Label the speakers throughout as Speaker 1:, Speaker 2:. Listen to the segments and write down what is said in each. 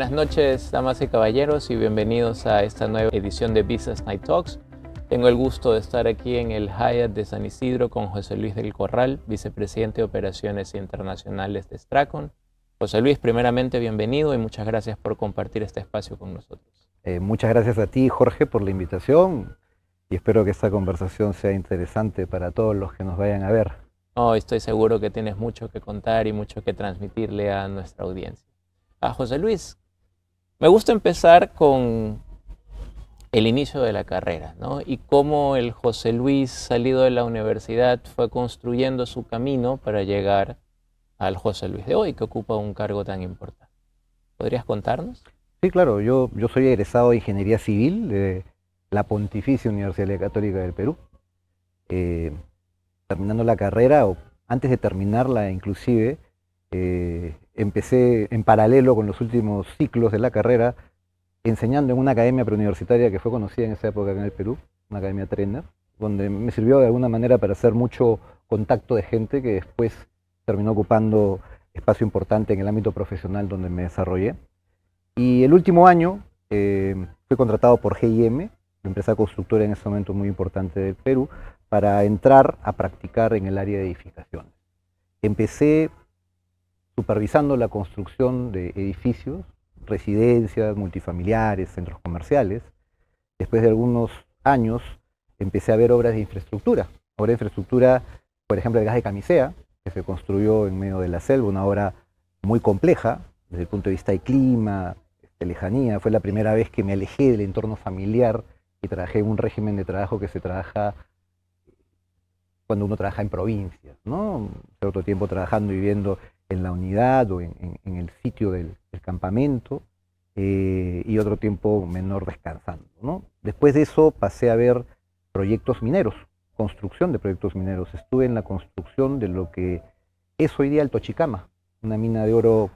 Speaker 1: Buenas noches, damas y caballeros, y bienvenidos a esta nueva edición de Business Night Talks. Tengo el gusto de estar aquí en el Hyatt de San Isidro con José Luis del Corral, vicepresidente de Operaciones Internacionales de Stracon. José Luis, primeramente bienvenido y muchas gracias por compartir este espacio con nosotros.
Speaker 2: Muchas gracias a ti, Jorge, por la invitación y espero que esta conversación sea interesante para todos los que nos vayan a ver.
Speaker 1: Estoy seguro que tienes mucho que contar y mucho que transmitirle a nuestra audiencia. José Luis, me gusta empezar con el inicio de la carrera, ¿no? Y cómo el José Luis, salido de la universidad, fue construyendo su camino para llegar al José Luis de hoy, que ocupa un cargo tan importante. ¿Podrías contarnos?
Speaker 2: Sí, claro, yo soy egresado de Ingeniería Civil de la Pontificia Universidad Católica del Perú. Terminando la carrera, o antes de terminarla inclusive, empecé en paralelo con los últimos ciclos de la carrera, enseñando en una academia preuniversitaria que fue conocida en esa época en el Perú, una academia Trainer, donde me sirvió de alguna manera para hacer mucho contacto de gente que después terminó ocupando espacio importante en el ámbito profesional donde me desarrollé. Y el último año fui contratado por GIM, la empresa constructora en ese momento muy importante del Perú, para entrar a practicar en el área de edificaciones. Empecé supervisando la construcción de edificios, residencias, multifamiliares, centros comerciales. Después de algunos años empecé a ver obras de infraestructura. Obras de infraestructura, por ejemplo, el gas de Camisea, que se construyó en medio de la selva, una obra muy compleja desde el punto de vista de clima, de lejanía. Fue la primera vez que me alejé del entorno familiar y trabajé en un régimen de trabajo que se trabaja cuando uno trabaja en provincias, ¿no? Cierto tiempo trabajando y viviendo en la unidad o en el sitio del campamento y otro tiempo menor descansando, ¿no? Después de eso pasé a ver proyectos mineros, construcción de proyectos mineros. Estuve en la construcción de lo que es hoy día el Tochicama, una mina de oro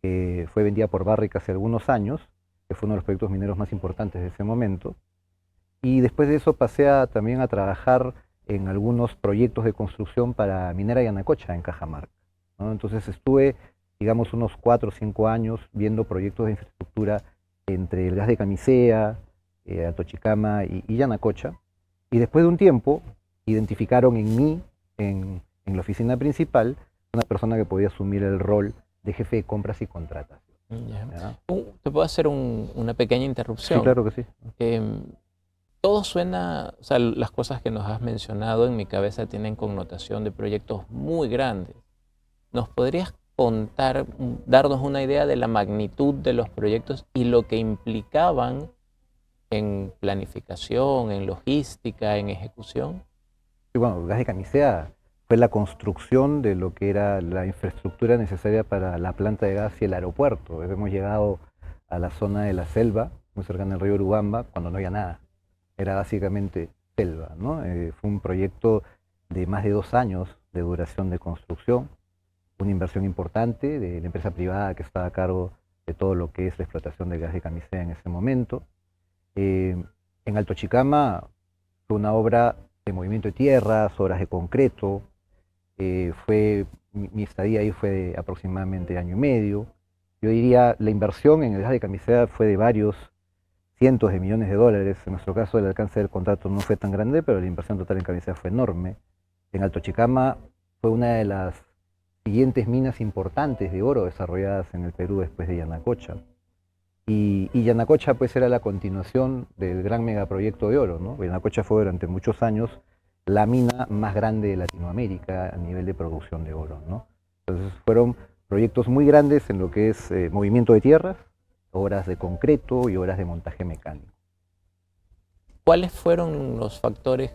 Speaker 2: que fue vendida por Barrick hace algunos años, que fue uno de los proyectos mineros más importantes de ese momento. Y después de eso pasé también a trabajar en algunos proyectos de construcción para Minera Yanacocha en Cajamarca, ¿no? Entonces estuve, digamos, unos 4 o 5 años viendo proyectos de infraestructura entre el gas de Camisea, Atochicama y Yanacocha. Y después de un tiempo identificaron en mí, en la oficina principal, una persona que podía asumir el rol de jefe de compras y contratación.
Speaker 1: ¿Ya? ¿Te puedo hacer una pequeña interrupción?
Speaker 2: Sí, claro que sí.
Speaker 1: Todo suena, o sea, las cosas que nos has mencionado en mi cabeza tienen connotación de proyectos muy grandes. ¿Nos podrías contar, darnos una idea de la magnitud de los proyectos y lo que implicaban en planificación, en logística, en ejecución?
Speaker 2: Sí, bueno, el gas de Camisea fue la construcción de lo que era la infraestructura necesaria para la planta de gas y el aeropuerto. Hemos llegado a la zona de la selva, muy cercana al río Urubamba, cuando no había nada. Era básicamente selva, ¿no? Fue un proyecto de más de 2 años de duración de construcción, una inversión importante de la empresa privada que estaba a cargo de todo lo que es la explotación del gas de Camisea en ese momento. En Alto Chicama fue una obra de movimiento de tierras, obras de concreto. Mi estadía ahí fue de aproximadamente año y medio. Yo diría, la inversión en el gas de Camisea fue de varios cientos de millones de dólares. En nuestro caso el alcance del contrato no fue tan grande, pero la inversión total en Camisea fue enorme. En Alto Chicama fue una de las siguientes minas importantes de oro desarrolladas en el Perú después de Yanacocha. Y Yanacocha pues era la continuación del gran megaproyecto de oro, ¿no? Yanacocha fue durante muchos años la mina más grande de Latinoamérica a nivel de producción de oro, ¿no? Entonces fueron proyectos muy grandes en lo que es movimiento de tierras, obras de concreto y obras de montaje mecánico.
Speaker 1: ¿Cuáles fueron los factores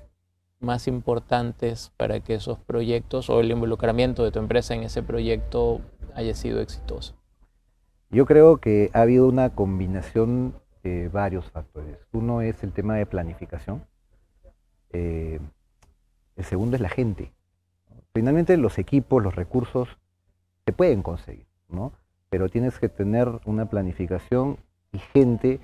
Speaker 1: más importantes para que esos proyectos o el involucramiento de tu empresa en ese proyecto haya sido exitoso?
Speaker 2: Yo creo que ha habido una combinación de varios factores. Uno es el tema de planificación. El segundo es la gente. Finalmente los equipos, los recursos se pueden conseguir, ¿no? Pero tienes que tener una planificación y gente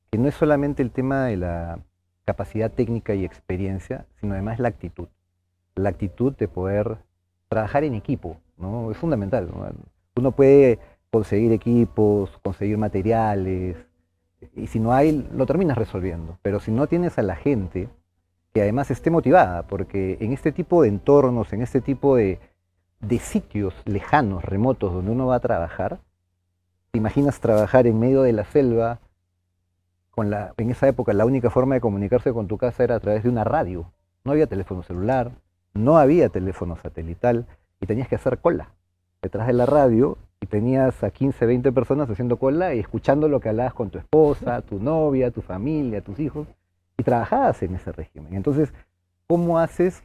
Speaker 2: que no es solamente el tema de la capacidad técnica y experiencia, sino además la actitud. La actitud de poder trabajar en equipo, ¿no? Es fundamental, ¿no? Uno puede conseguir equipos, conseguir materiales, y si no hay, lo terminas resolviendo. Pero si no tienes a la gente que además esté motivada, porque en este tipo de entornos, en este tipo de sitios lejanos, remotos, donde uno va a trabajar, ¿te imaginas trabajar en medio de la selva? En esa época la única forma de comunicarse con tu casa era a través de una radio. No había teléfono celular, no había teléfono satelital y tenías que hacer cola detrás de la radio y tenías a 15, 20 personas haciendo cola y escuchando lo que hablabas con tu esposa, tu novia, tu familia, tus hijos y trabajabas en ese régimen. Entonces, ¿cómo haces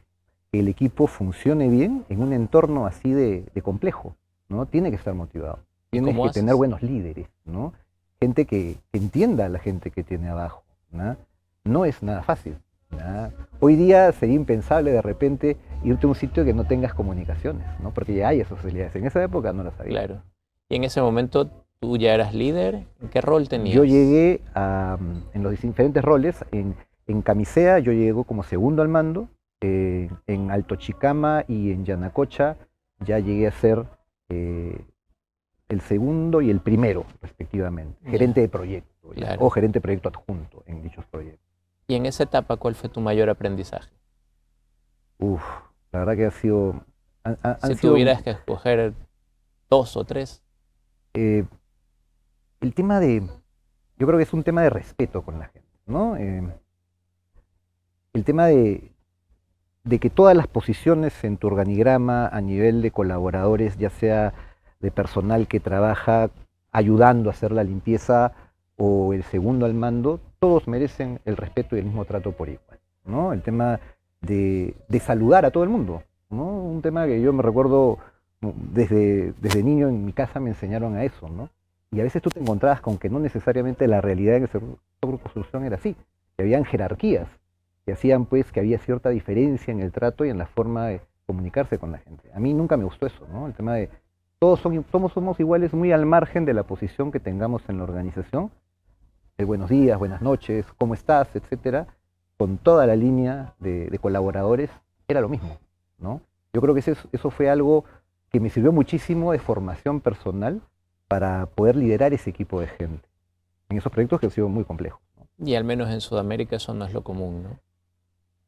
Speaker 2: que el equipo funcione bien en un entorno así de complejo? ¿No? Tiene que estar motivado, tienes que tener buenos líderes, ¿no? Gente que entienda a la gente que tiene abajo, ¿no? No es nada fácil, ¿no? Hoy día sería impensable de repente irte a un sitio que no tengas comunicaciones, ¿no? Porque ya hay esas facilidades. En esa época no las había.
Speaker 1: Claro. Y en ese momento tú ya eras líder. ¿En qué rol tenías?
Speaker 2: Yo llegué en los diferentes roles. En Camisea yo llego como segundo al mando. En Alto Chicama y en Yanacocha ya llegué a ser el segundo y el primero, respectivamente. Gerente de proyecto,
Speaker 1: claro.
Speaker 2: O gerente de proyecto adjunto en dichos proyectos.
Speaker 1: ¿Y en esa etapa cuál fue tu mayor aprendizaje?
Speaker 2: Uf, la verdad que ha sido...
Speaker 1: Si tuvieras que escoger 2 o 3.
Speaker 2: El tema de... Yo creo que es un tema de respeto con la gente, ¿no? El tema de que todas las posiciones en tu organigrama a nivel de colaboradores, ya sea de personal que trabaja ayudando a hacer la limpieza o el segundo al mando, todos merecen el respeto y el mismo trato por igual, ¿no? El tema de saludar a todo el mundo, ¿no? Un tema que yo me recuerdo desde niño en mi casa me enseñaron a eso, ¿no? Y a veces tú te encontrabas con que no necesariamente la realidad en el sector de construcción era así, que habían jerarquías que hacían pues que había cierta diferencia en el trato y en la forma de comunicarse con la gente. A mí nunca me gustó eso, ¿no? El tema de todos somos iguales muy al margen de la posición que tengamos en la organización. El buenos días, buenas noches, ¿cómo estás?, etcétera, con toda la línea de colaboradores, era lo mismo, ¿no? Yo creo que eso fue algo que me sirvió muchísimo de formación personal para poder liderar ese equipo de gente en esos proyectos que han sido muy complejos, ¿no?
Speaker 1: Y al menos en Sudamérica eso no es lo común, ¿no?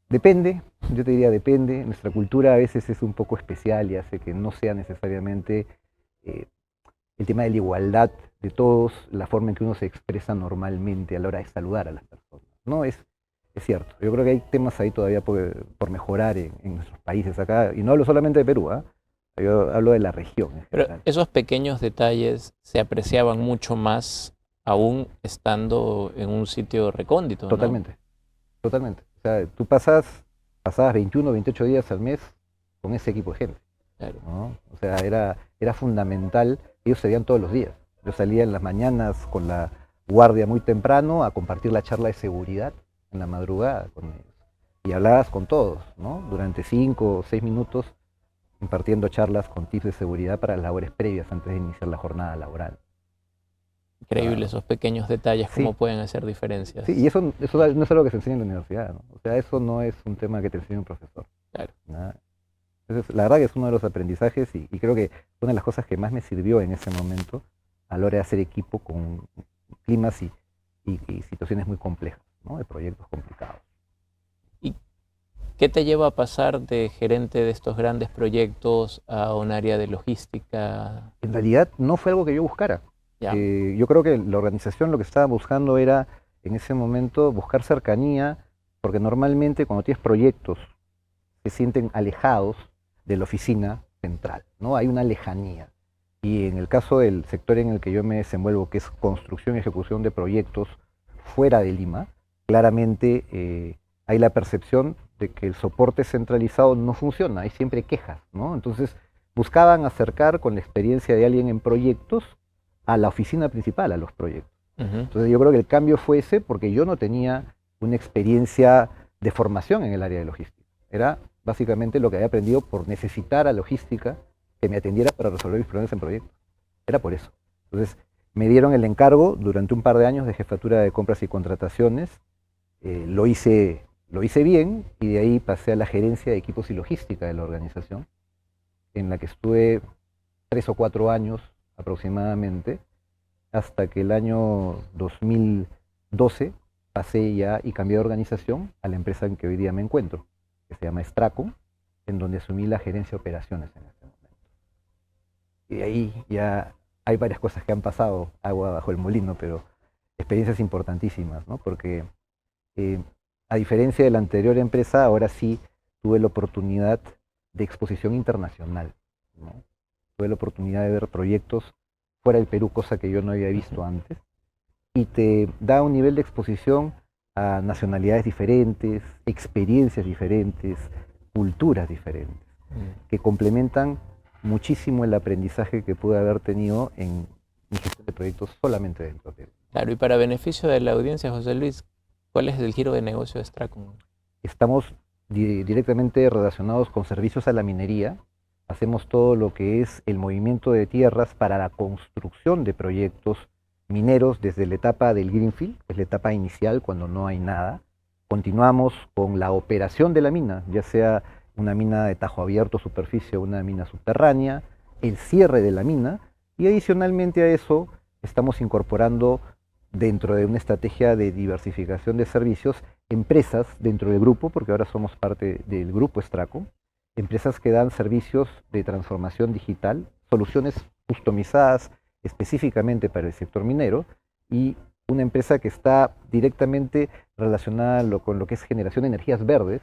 Speaker 2: Depende, yo te diría depende. Nuestra cultura a veces es un poco especial y hace que no sea necesariamente el tema de la igualdad de todos, la forma en que uno se expresa normalmente a la hora de saludar a las personas, ¿no? Es cierto. Yo creo que hay temas ahí todavía por mejorar en nuestros países acá, y no hablo solamente de Perú, ¿eh? Yo hablo de la región en general.
Speaker 1: Pero esos pequeños detalles se apreciaban mucho más aún estando en un sitio recóndito, ¿no?
Speaker 2: Totalmente, totalmente. O sea, tú pasabas 21, 28 días al mes con ese equipo de gente,
Speaker 1: claro,
Speaker 2: ¿no? O sea, era fundamental. Ellos se veían todos los días. Yo salía en las mañanas con la guardia muy temprano a compartir la charla de seguridad en la madrugada con ellos. Y hablabas con todos, ¿no? Durante 5 o 6 minutos impartiendo charlas con tips de seguridad para las labores previas antes de iniciar la jornada laboral.
Speaker 1: Increíble esos pequeños detalles, cómo
Speaker 2: Sí.
Speaker 1: pueden hacer diferencias.
Speaker 2: Sí, y eso no es algo que se enseña en la universidad, ¿no? O sea, eso no es un tema que te enseña un profesor.
Speaker 1: Claro.
Speaker 2: ¿No? Entonces, la verdad que es uno de los aprendizajes y creo que una de las cosas que más me sirvió en ese momento a la hora de hacer equipo con climas y situaciones muy complejas, ¿no? De proyectos complicados.
Speaker 1: ¿Y qué te lleva a pasar de gerente de estos grandes proyectos a un área de logística?
Speaker 2: En realidad no fue algo que yo buscara. Yo creo que la organización lo que estaba buscando era, en ese momento, buscar cercanía, porque normalmente cuando tienes proyectos se sienten alejados de la oficina central, ¿no? Hay una lejanía. Y en el caso del sector en el que yo me desenvuelvo, que es construcción y ejecución de proyectos fuera de Lima, claramente hay la percepción de que el soporte centralizado no funciona, hay siempre quejas, ¿no? Entonces buscaban acercar con la experiencia de alguien en proyectos a la oficina principal, a los proyectos. Entonces yo creo que el cambio fue ese porque yo no tenía una experiencia de formación en el área de logística. Era básicamente lo que había aprendido por necesitar a logística que me atendiera para resolver mis problemas en proyectos. Era por eso. Entonces me dieron el encargo durante un par de años de jefatura de compras y contrataciones. Lo hice bien y de ahí pasé a la gerencia de equipos y logística de la organización, en la que estuve 3 o 4 años aproximadamente, hasta que el año 2012 pasé ya y cambié de organización a la empresa en que hoy día me encuentro, que se llama Stracon, en donde asumí la gerencia de operaciones en este momento. Y de ahí ya hay varias cosas que han pasado, agua bajo el molino, pero experiencias importantísimas, ¿no? Porque a diferencia de la anterior empresa, ahora sí tuve la oportunidad de exposición internacional, ¿no? Tuve la oportunidad de ver proyectos fuera del Perú, cosa que yo no había visto antes, y te da un nivel de exposición a nacionalidades diferentes, experiencias diferentes, culturas diferentes, que complementan muchísimo el aprendizaje que pude haber tenido en mi gestión de proyectos solamente dentro de Perú.
Speaker 1: Claro, y para beneficio de la audiencia, José Luis, ¿cuál es el giro de negocio de Stracon?
Speaker 2: Estamos directamente relacionados con servicios a la minería. Hacemos todo lo que es el movimiento de tierras para la construcción de proyectos mineros desde la etapa del greenfield, que es la etapa inicial cuando no hay nada. Continuamos con la operación de la mina, ya sea una mina de tajo abierto, superficie o una mina subterránea, el cierre de la mina, y adicionalmente a eso estamos incorporando dentro de una estrategia de diversificación de servicios empresas dentro del grupo, porque ahora somos parte del grupo Stracon, empresas que dan servicios de transformación digital, soluciones customizadas específicamente para el sector minero, y una empresa que está directamente relacionada con lo que es generación de energías verdes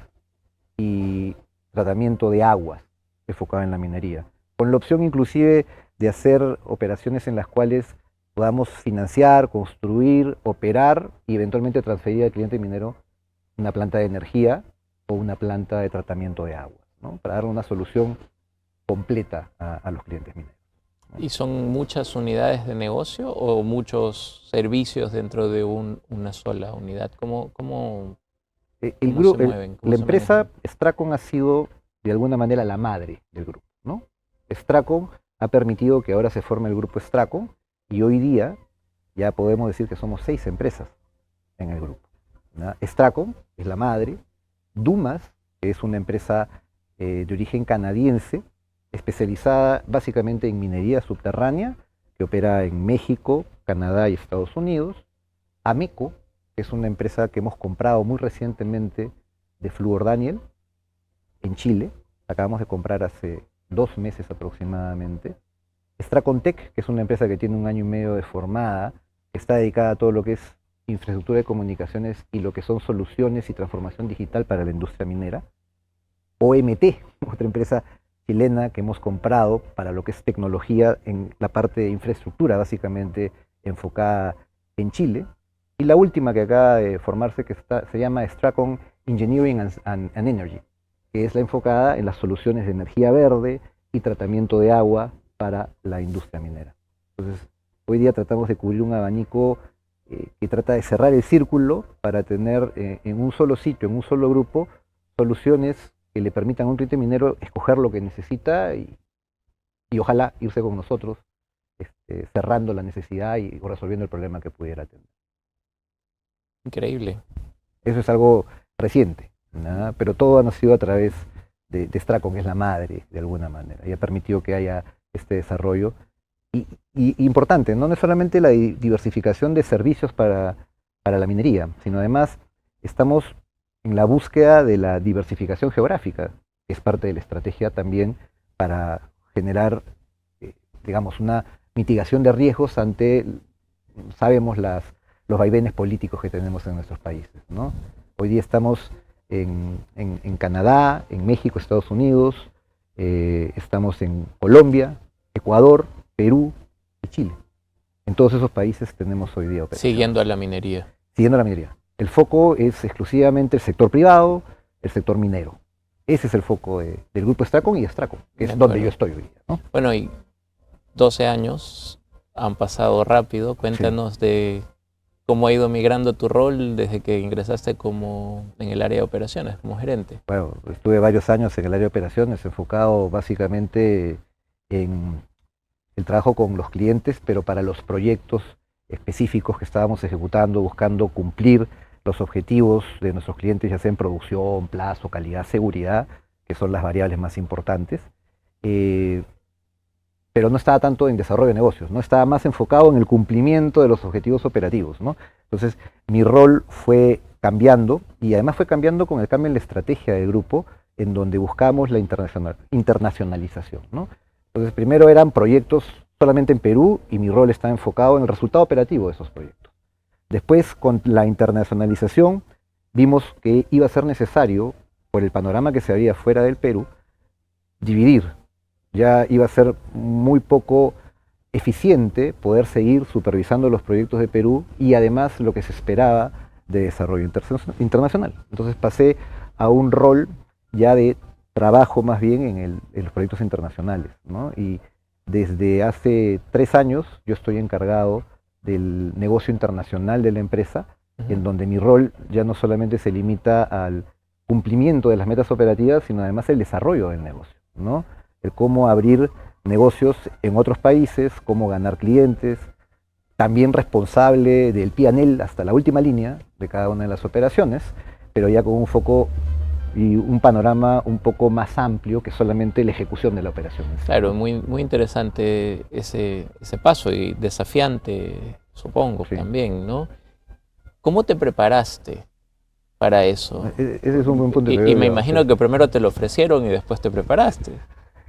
Speaker 2: y tratamiento de aguas enfocada en la minería, con la opción inclusive de hacer operaciones en las cuales podamos financiar, construir, operar y eventualmente transferir al cliente minero una planta de energía o una planta de tratamiento de agua, ¿no? Para dar una solución completa a los clientes mineros, ¿no?
Speaker 1: ¿Y son muchas unidades de negocio o muchos servicios dentro de una sola unidad? ¿Cómo se mueven? ¿Cómo
Speaker 2: La
Speaker 1: se
Speaker 2: empresa
Speaker 1: manejan?
Speaker 2: Stracon ha sido de alguna manera la madre del grupo, ¿no? Stracon ha permitido que ahora se forme el grupo Stracon y hoy día ya podemos decir que somos 6 empresas en el grupo, ¿no? Stracon es la madre, Dumas, que es una empresa de origen canadiense, especializada básicamente en minería subterránea, que opera en México, Canadá y Estados Unidos. Ameco, que es una empresa que hemos comprado muy recientemente de Fluor Daniel, en Chile, acabamos de comprar hace 2 meses aproximadamente. Stracontec, que es una empresa que tiene 1 año y medio de formada, que está dedicada a todo lo que es infraestructura de comunicaciones y lo que son soluciones y transformación digital para la industria minera. OMT, otra empresa chilena que hemos comprado para lo que es tecnología en la parte de infraestructura, básicamente enfocada en Chile. Y la última que acaba de formarse, que se llama Stracon Engineering and Energy, que es la enfocada en las soluciones de energía verde y tratamiento de agua para la industria minera. Entonces, hoy día tratamos de cubrir un abanico que trata de cerrar el círculo para tener en un solo sitio, en un solo grupo, soluciones que le permitan a un cliente minero escoger lo que necesita y ojalá irse con nosotros, cerrando la necesidad y resolviendo el problema que pudiera tener.
Speaker 1: Increíble.
Speaker 2: Eso es algo reciente, ¿no? Pero todo ha nacido a través de Stracon, que es la madre de alguna manera, y ha permitido que haya este desarrollo. Y importante, no es solamente la diversificación de servicios para la minería, sino además estamos en la búsqueda de la diversificación geográfica, que es parte de la estrategia también para generar, digamos, una mitigación de riesgos ante, sabemos, los vaivenes políticos que tenemos en nuestros países, ¿no? Hoy día estamos en Canadá, en México, Estados Unidos, estamos en Colombia, Ecuador, Perú y Chile. En todos esos países tenemos hoy día operaciones.
Speaker 1: Siguiendo a la minería.
Speaker 2: Siguiendo la minería. El foco es exclusivamente el sector privado, el sector minero. Ese es el foco del grupo Stracon y Stracon, que es donde yo estoy hoy día, ¿no?
Speaker 1: Bueno, y 12 años han pasado rápido. Cuéntanos de cómo ha ido migrando tu rol desde que ingresaste en el área de operaciones, como gerente.
Speaker 2: Bueno, estuve varios años en el área de operaciones, enfocado básicamente en el trabajo con los clientes, pero para los proyectos específicos que estábamos ejecutando, buscando cumplir los objetivos de nuestros clientes, ya sea en producción, plazo, calidad, seguridad, que son las variables más importantes. pero no estaba tanto en desarrollo de negocios, ¿no? Estaba más enfocado en el cumplimiento de los objetivos operativos, ¿no? Entonces, mi rol fue cambiando, y además fue cambiando con el cambio en la estrategia del grupo, en donde buscamos la internacionalización, ¿no? Entonces, primero eran proyectos solamente en Perú, y mi rol estaba enfocado en el resultado operativo de esos proyectos. Después, con la internacionalización, vimos que iba a ser necesario, por el panorama que se abría fuera del Perú, dividir. Ya iba a ser muy poco eficiente poder seguir supervisando los proyectos de Perú y además lo que se esperaba de desarrollo internacional. Entonces pasé a un rol ya de trabajo más bien en los proyectos internacionales, ¿no? Y desde hace 3 años yo estoy encargado del negocio internacional de la empresa, en donde mi rol ya no solamente se limita al cumplimiento de las metas operativas, sino además el desarrollo del negocio, ¿no? El cómo abrir negocios en otros países, cómo ganar clientes, también responsable del P&L hasta la última línea de cada una de las operaciones, pero ya con un foco y un panorama un poco más amplio que solamente la ejecución de la operación.
Speaker 1: Claro, muy, muy interesante ese paso y desafiante, supongo, sí, también, ¿no? ¿Cómo te preparaste para eso?
Speaker 2: Ese es un buen punto.
Speaker 1: Y me imagino que primero te lo ofrecieron y después te preparaste.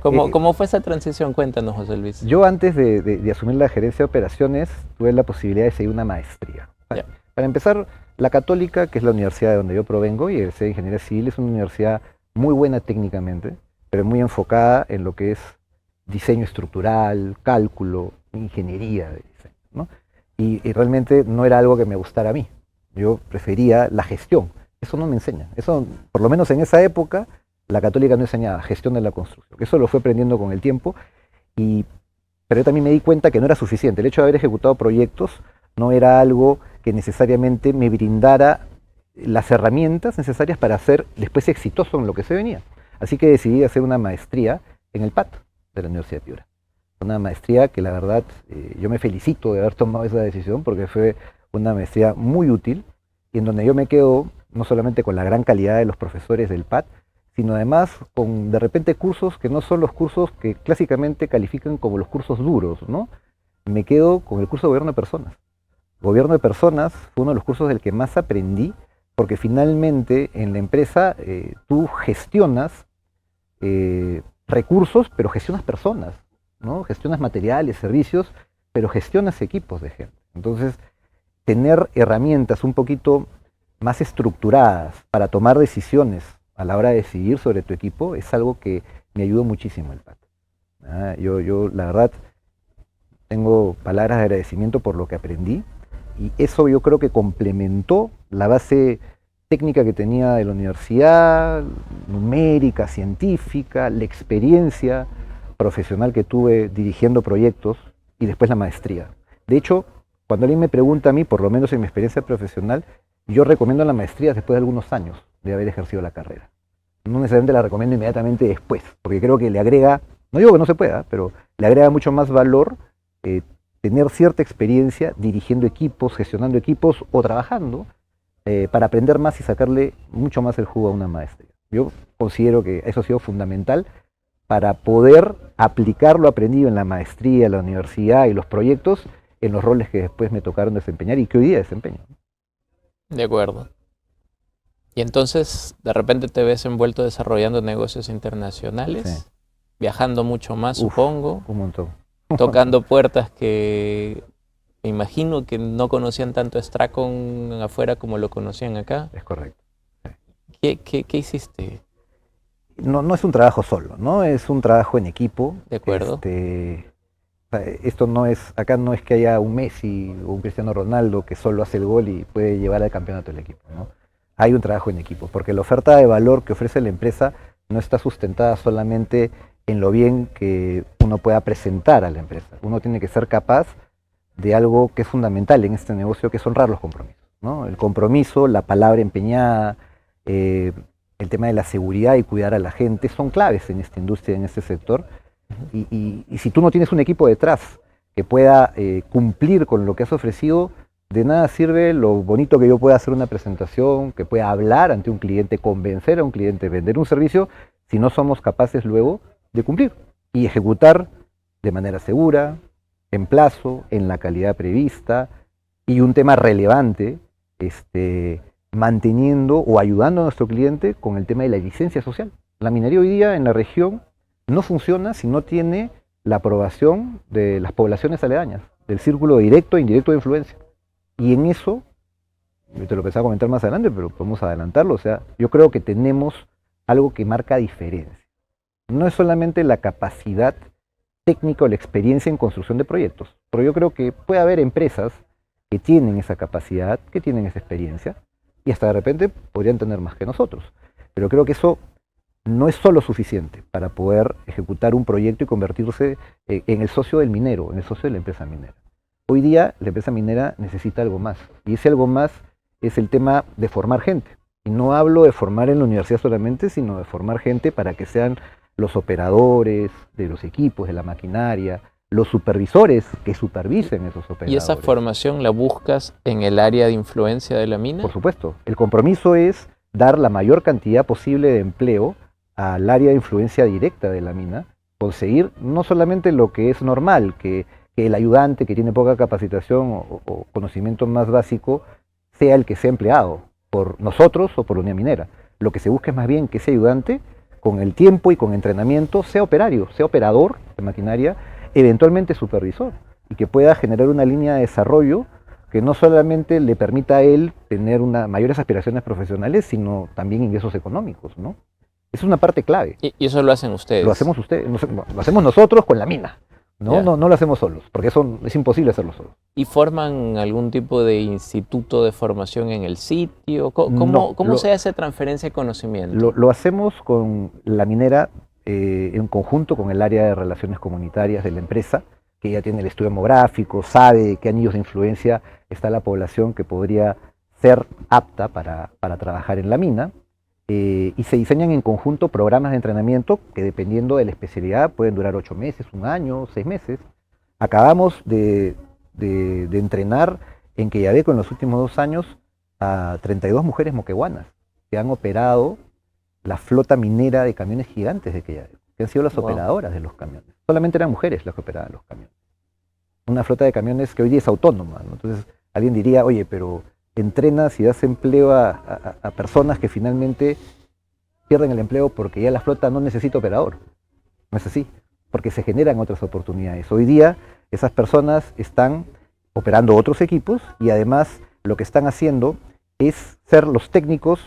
Speaker 1: ¿Cómo fue esa transición? Cuéntanos, José Luis.
Speaker 2: Yo antes de asumir la gerencia de operaciones tuve la posibilidad de seguir una maestría.
Speaker 1: Ya.
Speaker 2: Para empezar, la Católica, que es la universidad de donde yo provengo, y egresé de Ingeniería Civil, es una universidad muy buena técnicamente, pero muy enfocada en lo que es diseño estructural, cálculo, ingeniería de diseño, ¿no? Y realmente no era algo que me gustara a mí. Yo prefería la gestión. Eso no me enseña. Eso, por lo menos en esa época, la Católica no enseñaba gestión de la construcción. Eso lo fue aprendiendo con el tiempo, pero yo también me di cuenta que no era suficiente. El hecho de haber ejecutado proyectos no era algo que necesariamente me brindara las herramientas necesarias para ser después exitoso en lo que se venía. Así que decidí hacer una maestría en el PAT de la Universidad de Piura. Una maestría que la verdad yo me felicito de haber tomado esa decisión, porque fue una maestría muy útil y en donde yo me quedo no solamente con la gran calidad de los profesores del PAT, sino además con de repente cursos que no son los cursos que clásicamente califican como los cursos duros, ¿no? Me quedo con el curso de gobierno de personas. Gobierno de personas fue uno de los cursos del que más aprendí, porque finalmente en la empresa tú gestionas recursos, pero gestionas personas, ¿no? Gestionas materiales, servicios, pero gestionas equipos de gente. Entonces, tener herramientas un poquito más estructuradas para tomar decisiones a la hora de decidir sobre tu equipo es algo que me ayudó muchísimo el PAT. Yo la verdad tengo palabras de agradecimiento por lo que aprendí, y eso yo creo que complementó la base técnica que tenía de la universidad, numérica, científica, la experiencia profesional que tuve dirigiendo proyectos y después la maestría. De hecho, cuando alguien me pregunta a mí, por lo menos en mi experiencia profesional, yo recomiendo la maestría después de algunos años de haber ejercido la carrera. No necesariamente la recomiendo inmediatamente después, porque creo que le agrega, no digo que no se pueda, pero le agrega mucho más valor tener cierta experiencia dirigiendo equipos, gestionando equipos o trabajando para aprender más y sacarle mucho más el jugo a una maestría. Yo considero que eso ha sido fundamental para poder aplicar lo aprendido en la maestría, la universidad y los proyectos en los roles que después me tocaron desempeñar y que hoy día desempeño.
Speaker 1: De acuerdo. Y entonces, de repente te ves envuelto desarrollando negocios internacionales, sí, viajando mucho más, supongo.
Speaker 2: Un montón.
Speaker 1: Tocando puertas que me imagino que no conocían tanto Stracon afuera como lo conocían acá.
Speaker 2: Es correcto.
Speaker 1: ¿Qué hiciste?
Speaker 2: No es un trabajo solo, ¿no? Es un trabajo en equipo.
Speaker 1: De acuerdo.
Speaker 2: Esto no es, acá no es que haya un Messi o un Cristiano Ronaldo que solo hace el gol y puede llevar al campeonato el equipo, ¿no? Hay un trabajo en equipo, porque la oferta de valor que ofrece la empresa no está sustentada solamente en lo bien que uno pueda presentar a la empresa. Uno tiene que ser capaz de algo que es fundamental en este negocio, que es honrar los compromisos, ¿no? El compromiso, la palabra empeñada, el tema de la seguridad y cuidar a la gente son claves en esta industria, en este sector. Y si tú no tienes un equipo detrás que pueda cumplir con lo que has ofrecido, de nada sirve lo bonito que yo pueda hacer una presentación, que pueda hablar ante un cliente, convencer a un cliente, vender un servicio, si no somos capaces luego de cumplir y ejecutar de manera segura, en plazo, en la calidad prevista, y un tema relevante, manteniendo o ayudando a nuestro cliente con el tema de la licencia social. La minería hoy día en la región no funciona si no tiene la aprobación de las poblaciones aledañas, del círculo directo e indirecto de influencia. Y en eso, yo te lo pensaba comentar más adelante, pero podemos adelantarlo, o sea, yo creo que tenemos algo que marca diferencia. No es solamente la capacidad técnica o la experiencia en construcción de proyectos, pero yo creo que puede haber empresas que tienen esa capacidad, que tienen esa experiencia, y hasta de repente podrían tener más que nosotros. Pero creo que eso no es solo suficiente para poder ejecutar un proyecto y convertirse en el socio del minero, en el socio de la empresa minera. Hoy día la empresa minera necesita algo más, y ese algo más es el tema de formar gente. Y no hablo de formar en la universidad solamente, sino de formar gente para que sean los operadores de los equipos, de la maquinaria, los supervisores que supervisen esos operadores.
Speaker 1: ¿Y esa formación la buscas en el área de influencia de la mina?
Speaker 2: Por supuesto. El compromiso es dar la mayor cantidad posible de empleo al área de influencia directa de la mina, conseguir no solamente lo que es normal, que el ayudante que tiene poca capacitación o conocimiento más básico sea el que sea empleado por nosotros o por la unidad minera. Lo que se busca es más bien que ese ayudante, con el tiempo y con entrenamiento, sea operario, sea operador de maquinaria, eventualmente supervisor, y que pueda generar una línea de desarrollo que no solamente le permita a él tener mayores aspiraciones profesionales, sino también ingresos económicos, ¿no? Es una parte clave.
Speaker 1: ¿Y eso lo hacen ustedes?
Speaker 2: Lo hacemos ustedes, lo hacemos nosotros con la mina. No lo hacemos solos, porque eso es imposible hacerlo solos.
Speaker 1: ¿Y forman algún tipo de instituto de formación en el sitio? ¿Cómo se hace transferencia de conocimiento?
Speaker 2: Lo hacemos con la minera en conjunto con el área de relaciones comunitarias de la empresa, que ya tiene el estudio demográfico, sabe qué anillos de influencia está la población que podría ser apta para trabajar en la mina. Y se diseñan en conjunto programas de entrenamiento que, dependiendo de la especialidad, pueden durar 8 meses, 1 año, 6 meses. Acabamos de entrenar en Quellaveco en los últimos 2 años a 32 mujeres moqueguanas que han operado la flota minera de camiones gigantes de Quellaveco, que han sido las operadoras de los camiones. Solamente eran mujeres las que operaban los camiones. Una flota de camiones que hoy día es autónoma, ¿no? Entonces alguien diría, oye, pero entrenas y das empleo a personas que finalmente pierden el empleo porque ya la flota no necesita operador. No es así, porque se generan otras oportunidades. Hoy día esas personas están operando otros equipos y además lo que están haciendo es ser los técnicos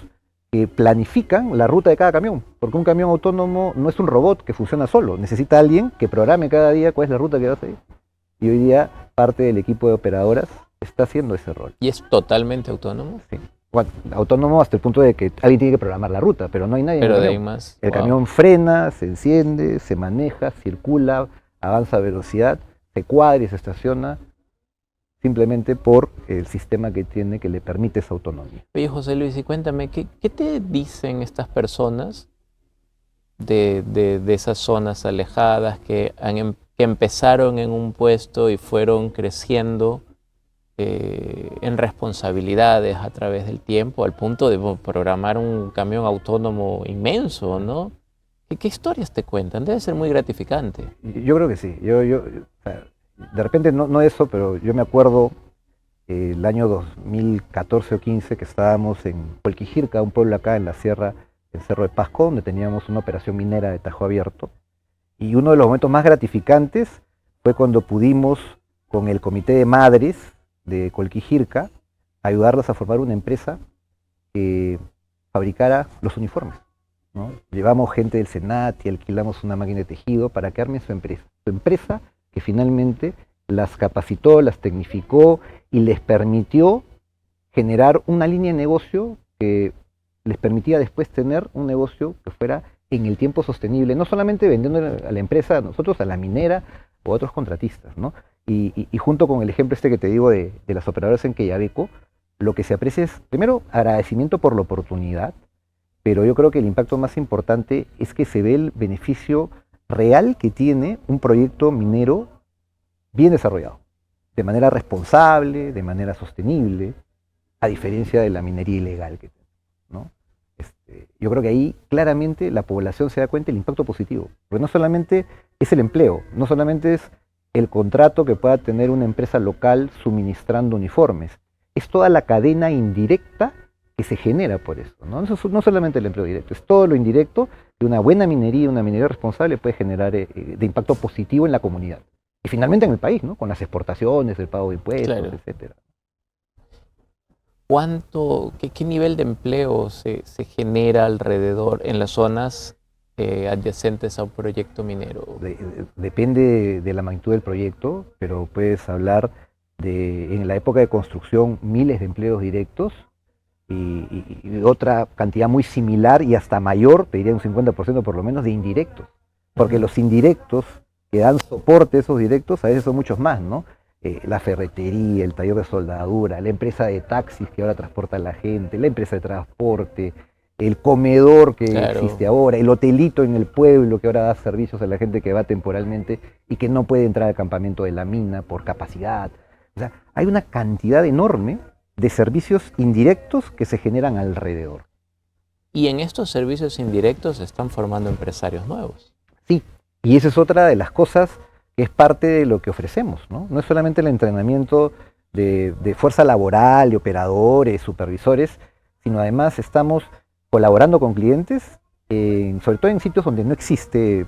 Speaker 2: que planifican la ruta de cada camión, porque un camión autónomo no es un robot que funciona solo, necesita alguien que programe cada día cuál es la ruta que va a seguir. Y hoy día parte del equipo de operadoras está haciendo ese rol.
Speaker 1: ¿Y es totalmente autónomo?
Speaker 2: Sí. Bueno, autónomo hasta el punto de que alguien tiene que programar la ruta, pero no hay nadie en el camión.
Speaker 1: Más,
Speaker 2: el camión frena, se enciende, se maneja, circula, avanza a velocidad, se cuadra y se estaciona, simplemente por el sistema que tiene que le permite esa autonomía.
Speaker 1: Oye, José Luis, y cuéntame, ¿qué te dicen estas personas de esas zonas alejadas que empezaron en un puesto y fueron creciendo en responsabilidades a través del tiempo, al punto de programar un camión autónomo inmenso, ¿no? ¿Qué historias te cuentan? Debe ser muy gratificante.
Speaker 2: Yo creo que sí. De repente no eso, pero yo me acuerdo el año 2014 o 15 que estábamos en Colquijirca, un pueblo acá en la sierra, en Cerro de Pasco, donde teníamos una operación minera de tajo abierto. Y uno de los momentos más gratificantes fue cuando pudimos, con el comité de madres de Colquijirca, ayudarlas a formar una empresa que fabricara los uniformes, ¿no? Llevamos gente del Senat y alquilamos una máquina de tejido para que armen su empresa que finalmente las capacitó, las tecnificó y les permitió generar una línea de negocio que les permitía después tener un negocio que fuera en el tiempo sostenible, no solamente vendiendo a la empresa, a nosotros, a la minera o a otros contratistas, ¿no? Y junto con el ejemplo que te digo de las operadoras en Quellaveco, lo que se aprecia es, primero, agradecimiento por la oportunidad, pero yo creo que el impacto más importante es que se ve el beneficio real que tiene un proyecto minero bien desarrollado, de manera responsable, de manera sostenible, a diferencia de la minería ilegal que tenemos, ¿no? Yo creo que ahí claramente la población se da cuenta del impacto positivo, porque no solamente es el empleo, no solamente es el contrato que pueda tener una empresa local suministrando uniformes, es toda la cadena indirecta que se genera por eso, ¿no? No solamente el empleo directo, es todo lo indirecto que una buena minería, una minería responsable puede generar de impacto positivo en la comunidad. Y finalmente en el país, ¿no? Con las exportaciones, el pago de impuestos,
Speaker 1: Claro.
Speaker 2: etcétera.
Speaker 1: ¿Qué nivel de empleo se genera alrededor en las zonas adyacentes a un proyecto minero?
Speaker 2: Depende de la magnitud del proyecto, pero puedes hablar de, en la época de construcción, miles de empleos directos y otra cantidad muy similar y hasta mayor, te diría un 50% por lo menos, de indirectos. Porque los indirectos que dan soporte a esos directos a veces son muchos más, ¿no? La ferretería, el taller de soldadura, la empresa de taxis que ahora transporta a la gente, la empresa de transporte, el comedor que existe ahora, el hotelito en el pueblo que ahora da servicios a la gente que va temporalmente y que no puede entrar al campamento de la mina por capacidad. O sea, hay una cantidad enorme de servicios indirectos que se generan alrededor.
Speaker 1: Y en estos servicios indirectos se están formando empresarios nuevos.
Speaker 2: Sí, y esa es otra de las cosas que es parte de lo que ofrecemos, ¿no? No es solamente el entrenamiento de fuerza laboral, de operadores, supervisores, sino además estamos colaborando con clientes, sobre todo en sitios donde no existe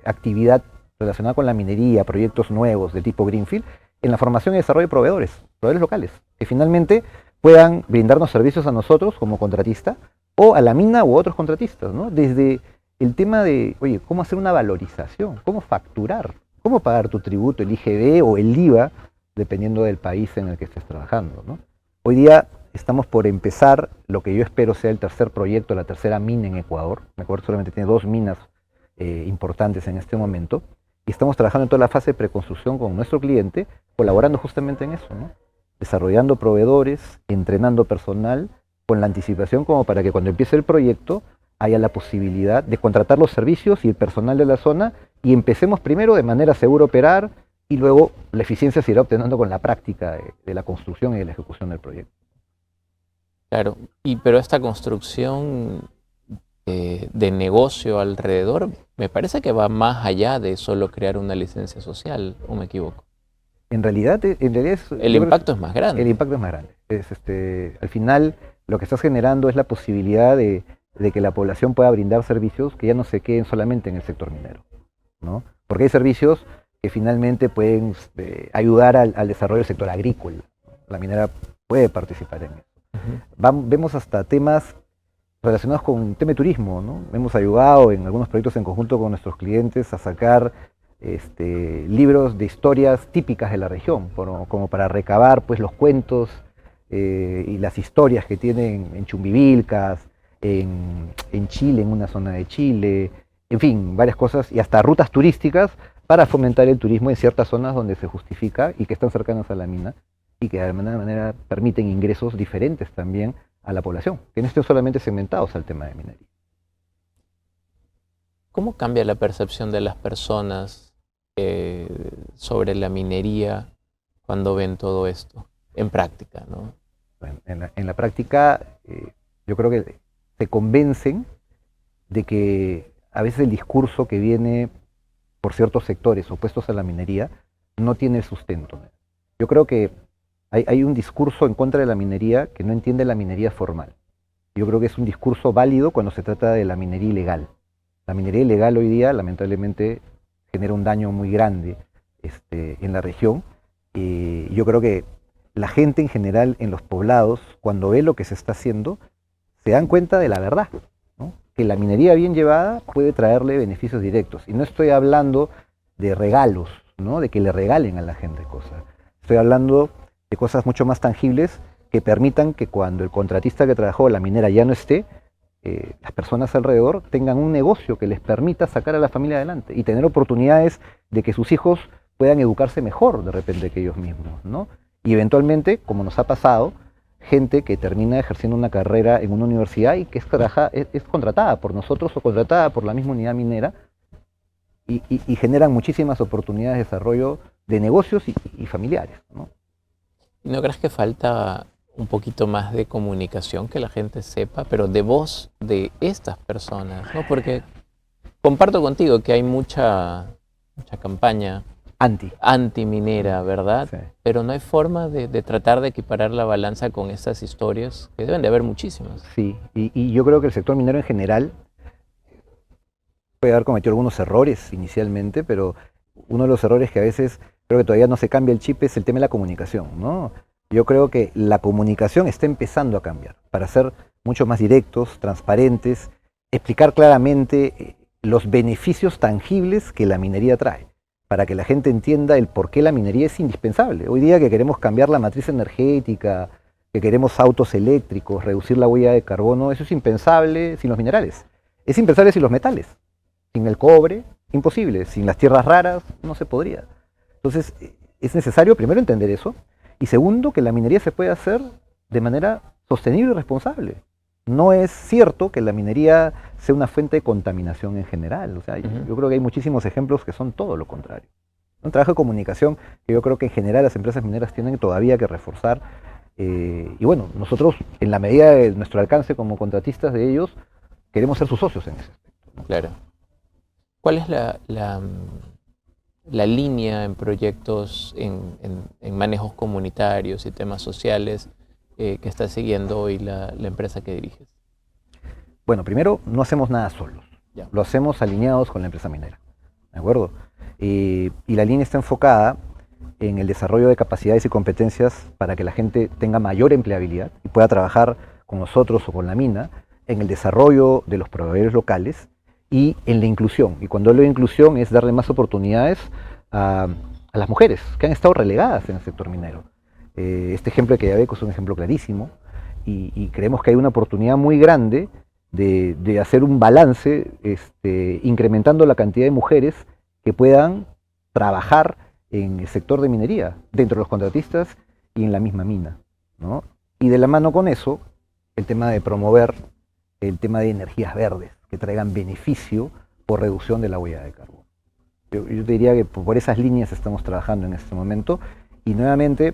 Speaker 2: actividad relacionada con la minería, proyectos nuevos de tipo Greenfield, en la formación y desarrollo de proveedores locales, que finalmente puedan brindarnos servicios a nosotros como contratista o a la mina u otros contratistas, ¿no? Desde el tema de, oye, cómo hacer una valorización, cómo facturar, cómo pagar tu tributo, el IGB o el IVA, dependiendo del país en el que estés trabajando, ¿no? Hoy día estamos por empezar lo que yo espero sea el tercer proyecto, la tercera mina en Ecuador. Ecuador solamente tiene 2 minas importantes en este momento, y estamos trabajando en toda la fase de preconstrucción con nuestro cliente, colaborando justamente en eso, ¿no? Desarrollando proveedores, entrenando personal, con la anticipación como para que cuando empiece el proyecto haya la posibilidad de contratar los servicios y el personal de la zona y empecemos primero de manera segura a operar y luego la eficiencia se irá obteniendo con la práctica de la construcción y de la ejecución del proyecto.
Speaker 1: Claro, pero esta construcción de negocio alrededor me parece que va más allá de solo crear una licencia social, ¿o me equivoco?
Speaker 2: En realidad
Speaker 1: el impacto es más grande.
Speaker 2: El impacto es más grande. Al final lo que estás generando es la posibilidad de que la población pueda brindar servicios que ya no se queden solamente en el sector minero, ¿no? Porque hay servicios que finalmente pueden ayudar al desarrollo del sector agrícola. La minera puede participar en eso. Vemos hasta temas relacionados con el tema de turismo, ¿no? Hemos ayudado en algunos proyectos en conjunto con nuestros clientes a sacar libros de historias típicas de la región, como para recabar pues, los cuentos y las historias que tienen en Chumbivilcas, en Chile, en una zona de Chile, en fin, varias cosas, y hasta rutas turísticas para fomentar el turismo en ciertas zonas donde se justifica y que están cercanas a la mina y que de alguna manera permiten ingresos diferentes también a la población, que no estén solamente segmentados al tema de minería.
Speaker 1: ¿Cómo cambia la percepción de las personas sobre la minería cuando ven todo esto en práctica, ¿no?
Speaker 2: Bueno, en la práctica yo creo que se convencen de que a veces el discurso que viene por ciertos sectores opuestos a la minería no tiene sustento. Yo creo que hay un discurso en contra de la minería que no entiende la minería formal. Yo creo que es un discurso válido cuando se trata de la minería ilegal. La minería ilegal hoy día, lamentablemente, genera un daño muy grande en la región. Yo creo que la gente en general en los poblados, cuando ve lo que se está haciendo, se dan cuenta de la verdad, ¿no? Que la minería bien llevada puede traerle beneficios directos. Y no estoy hablando de regalos, ¿no? De que le regalen a la gente cosas. Estoy hablando de cosas mucho más tangibles que permitan que cuando el contratista que trabajó la minera ya no esté, las personas alrededor tengan un negocio que les permita sacar a la familia adelante y tener oportunidades de que sus hijos puedan educarse mejor de repente que ellos mismos, ¿no? Y eventualmente, como nos ha pasado, gente que termina ejerciendo una carrera en una universidad y que es contratada por nosotros o contratada por la misma unidad minera y generan muchísimas oportunidades de desarrollo de negocios y familiares, ¿no?
Speaker 1: ¿No crees que falta un poquito más de comunicación, que la gente sepa, pero de voz de estas personas, ¿no? Porque comparto contigo que hay mucha mucha campaña
Speaker 2: Anti.
Speaker 1: antiminera, ¿verdad?
Speaker 2: Sí.
Speaker 1: Pero no hay forma de tratar de equiparar la balanza con estas historias, que deben de haber muchísimas.
Speaker 2: Sí, y yo creo que el sector minero en general puede haber cometido algunos errores inicialmente, pero uno de los errores que a veces creo que todavía no se cambia el chip es el tema de la comunicación, ¿no? Yo creo que la comunicación está empezando a cambiar para ser mucho más directos, transparentes, explicar claramente los beneficios tangibles que la minería trae, para que la gente entienda el por qué la minería es indispensable. Hoy día que queremos cambiar la matriz energética, que queremos autos eléctricos, reducir la huella de carbono, eso es impensable sin los minerales. Es impensable sin los metales. Sin el cobre, imposible. Sin las tierras raras, no se podría. Entonces, es necesario primero entender eso y segundo, que la minería se puede hacer de manera sostenible y responsable. No es cierto que la minería sea una fuente de contaminación en general. O sea, yo creo que hay muchísimos ejemplos que son todo lo contrario. Un trabajo de comunicación que yo creo que en general las empresas mineras tienen todavía que reforzar. Y bueno, nosotros, en la medida de nuestro alcance como contratistas de ellos, queremos ser sus socios en ese aspecto, ¿no?
Speaker 1: Claro. ¿Cuál es la línea en proyectos, en manejos comunitarios y temas sociales que está siguiendo hoy la empresa que diriges?
Speaker 2: Bueno, primero, no hacemos nada solos.
Speaker 1: Ya.
Speaker 2: Lo hacemos alineados con la empresa minera. ¿De acuerdo? Y la línea está enfocada en el desarrollo de capacidades y competencias para que la gente tenga mayor empleabilidad y pueda trabajar con nosotros o con la mina, en el desarrollo de los proveedores locales y en la inclusión. Y cuando hablo de inclusión es darle más oportunidades a las mujeres que han estado relegadas en el sector minero. Este ejemplo de Quellaveco es un ejemplo clarísimo y creemos que hay una oportunidad muy grande de hacer un balance incrementando la cantidad de mujeres que puedan trabajar en el sector de minería, dentro de los contratistas y en la misma mina, ¿no? Y de la mano con eso, el tema de promover el tema de energías verdes, que traigan beneficio por reducción de la huella de carbono. Yo diría que por esas líneas estamos trabajando en este momento y nuevamente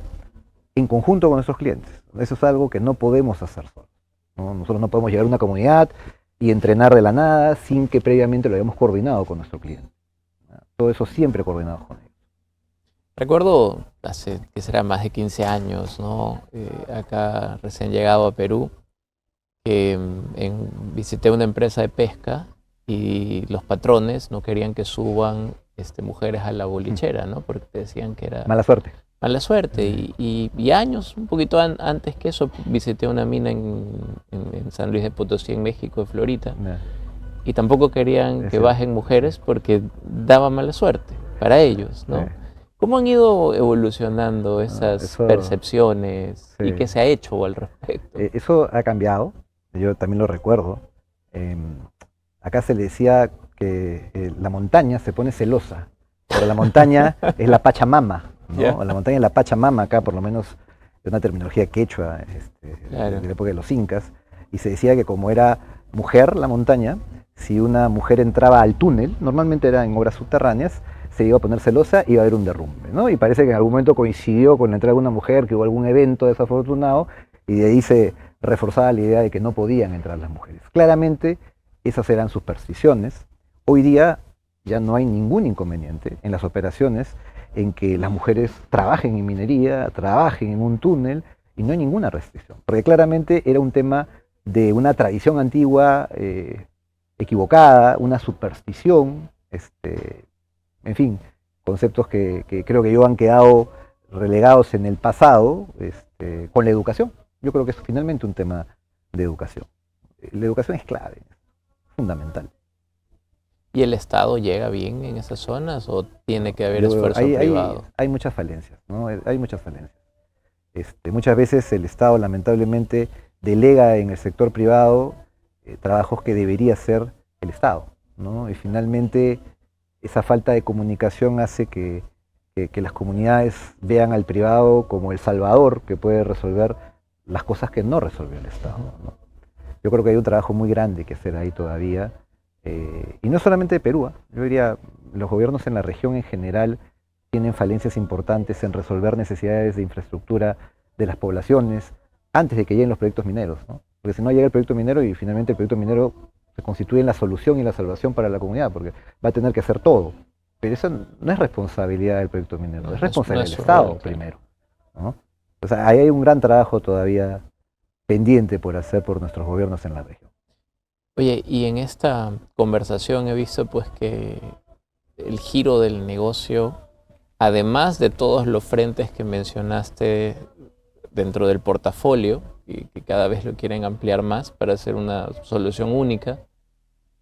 Speaker 2: en conjunto con nuestros clientes. Eso es algo que no podemos hacer solos, ¿no? Nosotros no podemos llegar a una comunidad y entrenar de la nada sin que previamente lo hayamos coordinado con nuestro cliente. Todo eso siempre coordinado con ellos.
Speaker 1: Recuerdo hace, que será más de 15 años, ¿no? Acá recién llegado a Perú, que visité una empresa de pesca y los patrones no querían que suban mujeres a la bolichera, ¿no? Porque decían que era
Speaker 2: Mala suerte.
Speaker 1: mala suerte. Y años, un poquito antes que eso, visité una mina en San Luis de Potosí, en México, en Florita, y tampoco querían que bajen mujeres porque daba mala suerte para ellos, ¿no? ¿Cómo han ido evolucionando esas percepciones y qué se ha hecho al respecto?
Speaker 2: Eso ha cambiado, yo también lo recuerdo. Acá se le decía que la montaña se pone celosa, pero la montaña es la Pachamama, ¿no? Yeah. La montaña es la Pachamama, acá por lo menos de una terminología quechua claro, de la época de los incas, y se decía que como era mujer la montaña, si una mujer entraba al túnel, normalmente era en obras subterráneas, se iba a poner celosa y iba a haber un derrumbe, ¿no? Y parece que en algún momento coincidió con la entrada de una mujer, que hubo algún evento desafortunado, y de ahí se reforzaba la idea de que no podían entrar las mujeres. Claramente, esas eran supersticiones. Hoy día ya no hay ningún inconveniente en las operaciones en que las mujeres trabajen en minería, trabajen en un túnel, y no hay ninguna restricción. Porque claramente era un tema de una tradición antigua equivocada, una superstición, en fin, conceptos que creo que han quedado relegados en el pasado con la educación. Yo creo que es finalmente un tema de educación. La educación es clave, fundamental.
Speaker 1: ¿Y el Estado llega bien en esas zonas o tiene que haber esfuerzo privado?
Speaker 2: Hay muchas falencias, ¿no? Hay muchas falencias. Muchas veces el Estado lamentablemente delega en el sector privado trabajos que debería hacer el Estado, ¿no? Y finalmente esa falta de comunicación hace que las comunidades vean al privado como el salvador que puede resolver las cosas que no resolvió el Estado, ¿no? Yo creo que hay un trabajo muy grande que hacer ahí todavía, y no solamente de Perú, yo diría los gobiernos en la región en general tienen falencias importantes en resolver necesidades de infraestructura de las poblaciones antes de que lleguen los proyectos mineros, ¿no? Porque si no llega el proyecto minero y finalmente el proyecto minero se constituye en la solución y la salvación para la comunidad, porque va a tener que hacer todo. pero eso no es responsabilidad del proyecto minero,
Speaker 1: No,
Speaker 2: es
Speaker 1: no es, no
Speaker 2: responsabilidad
Speaker 1: es
Speaker 2: del
Speaker 1: su
Speaker 2: Estado
Speaker 1: rol, claro.
Speaker 2: primero, ¿no? O sea, ahí hay un gran trabajo todavía pendiente por hacer por nuestros gobiernos en la región.
Speaker 1: Oye, y en esta conversación he visto pues que el giro del negocio, además de todos los frentes que mencionaste dentro del portafolio, y que cada vez lo quieren ampliar más para hacer una solución única,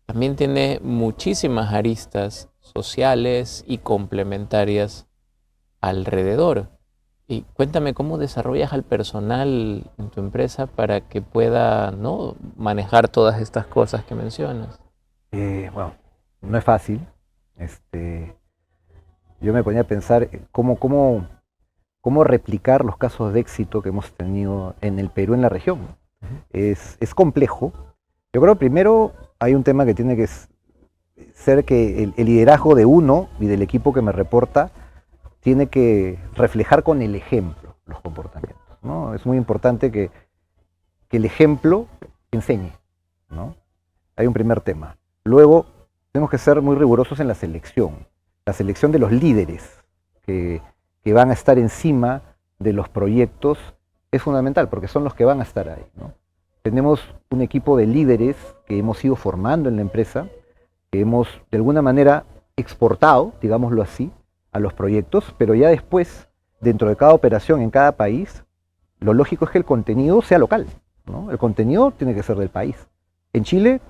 Speaker 1: también tiene muchísimas aristas sociales y complementarias alrededor. Y cuéntame cómo desarrollas al personal en tu empresa para que pueda, ¿no?, manejar todas estas cosas que mencionas.
Speaker 2: Bueno, no es fácil. Yo me ponía a pensar cómo replicar los casos de éxito que hemos tenido en el Perú, en la región. Es complejo. Yo creo primero hay un tema que tiene que ser que el liderazgo de uno y del equipo que me reporta tiene que reflejar con el ejemplo los comportamientos, ¿no? Es muy importante que el ejemplo enseñe, ¿no? Hay un primer tema. Luego, tenemos que ser muy rigurosos en la selección. La selección de los líderes que van a estar encima de los proyectos es fundamental porque son los que van a estar ahí, ¿no? Tenemos un equipo de líderes que hemos ido formando en la empresa, que hemos de alguna manera exportado, digámoslo así, a los proyectos, pero ya después, dentro de cada operación en cada país, lo lógico es que el contenido sea local, ¿no? El contenido tiene que ser del país. En Chile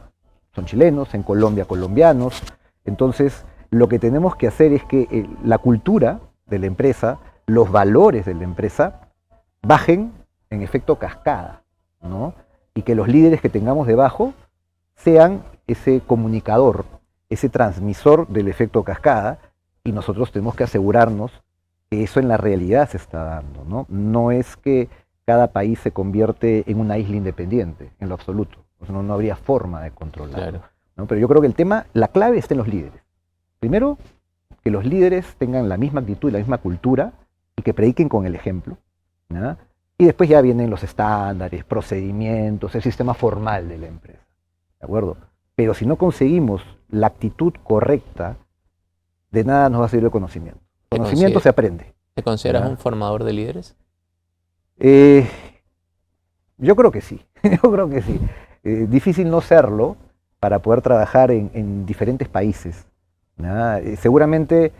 Speaker 2: son chilenos, en Colombia colombianos. Entonces, lo que tenemos que hacer es que la cultura de la empresa, los valores de la empresa, bajen en efecto cascada, ¿no? Y que los líderes que tengamos debajo sean ese comunicador, ese transmisor del efecto cascada, y nosotros tenemos que asegurarnos que eso en la realidad se está dando, ¿no? No es que cada país se convierte en una isla independiente, en lo absoluto. O sea, no habría forma de controlarlo,
Speaker 1: Claro.
Speaker 2: ¿no? Pero yo creo que el tema, la clave está en los líderes. Primero, que los líderes tengan la misma actitud y la misma cultura y que prediquen con el ejemplo, ¿no? Y después ya vienen los estándares, procedimientos, el sistema formal de la empresa, ¿de acuerdo? Pero si no conseguimos la actitud correcta, de nada nos va a servir el conocimiento. El conocimiento se aprende.
Speaker 1: ¿Te consideras
Speaker 2: ¿Ya?
Speaker 1: un formador de líderes?
Speaker 2: Yo creo que sí, yo creo que sí. Difícil no serlo para poder trabajar en diferentes países, ¿no? Seguramente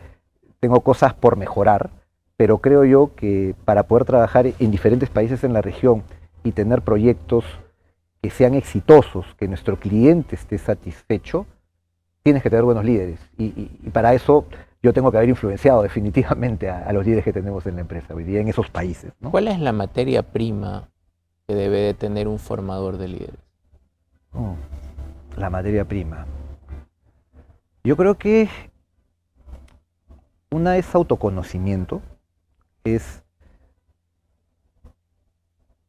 Speaker 2: tengo cosas por mejorar, pero creo yo que para poder trabajar en diferentes países en la región y tener proyectos que sean exitosos, que nuestro cliente esté satisfecho, tienes que tener buenos líderes. Y para eso yo tengo que haber influenciado definitivamente a los líderes que tenemos en la empresa hoy día en esos países, ¿no?
Speaker 1: ¿Cuál es la materia prima que debe de tener un formador de líderes?
Speaker 2: Oh, la materia prima. Yo creo que una es autoconocimiento, es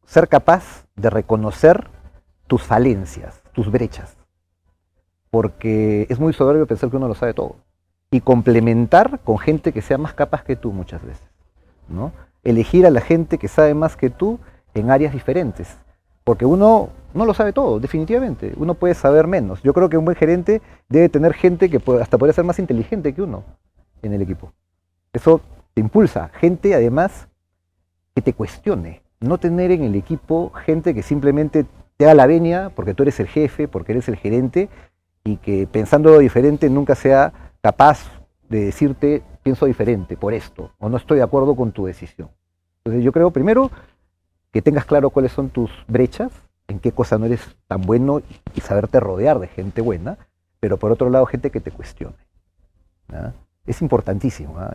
Speaker 2: ser capaz de reconocer tus falencias, tus brechas, porque es muy soberbio pensar que uno lo sabe todo, y complementar con gente que sea más capaz que tú muchas veces, ¿no? Elegir a la gente que sabe más que tú en áreas diferentes, porque uno no lo sabe todo, definitivamente, uno puede saber menos. Yo creo que un buen gerente debe tener gente que hasta podría ser más inteligente que uno en el equipo. Eso te impulsa, gente además que te cuestione, no tener en el equipo gente que simplemente te haga la venia porque tú eres el jefe, porque eres el gerente, y que pensando diferente nunca sea capaz de decirte pienso diferente por esto, o no estoy de acuerdo con tu decisión. Entonces yo creo primero que tengas claro cuáles son tus brechas, en qué cosa no eres tan bueno y saberte rodear de gente buena, pero por otro lado gente que te cuestione, ¿no? Es importantísimo, ¿no?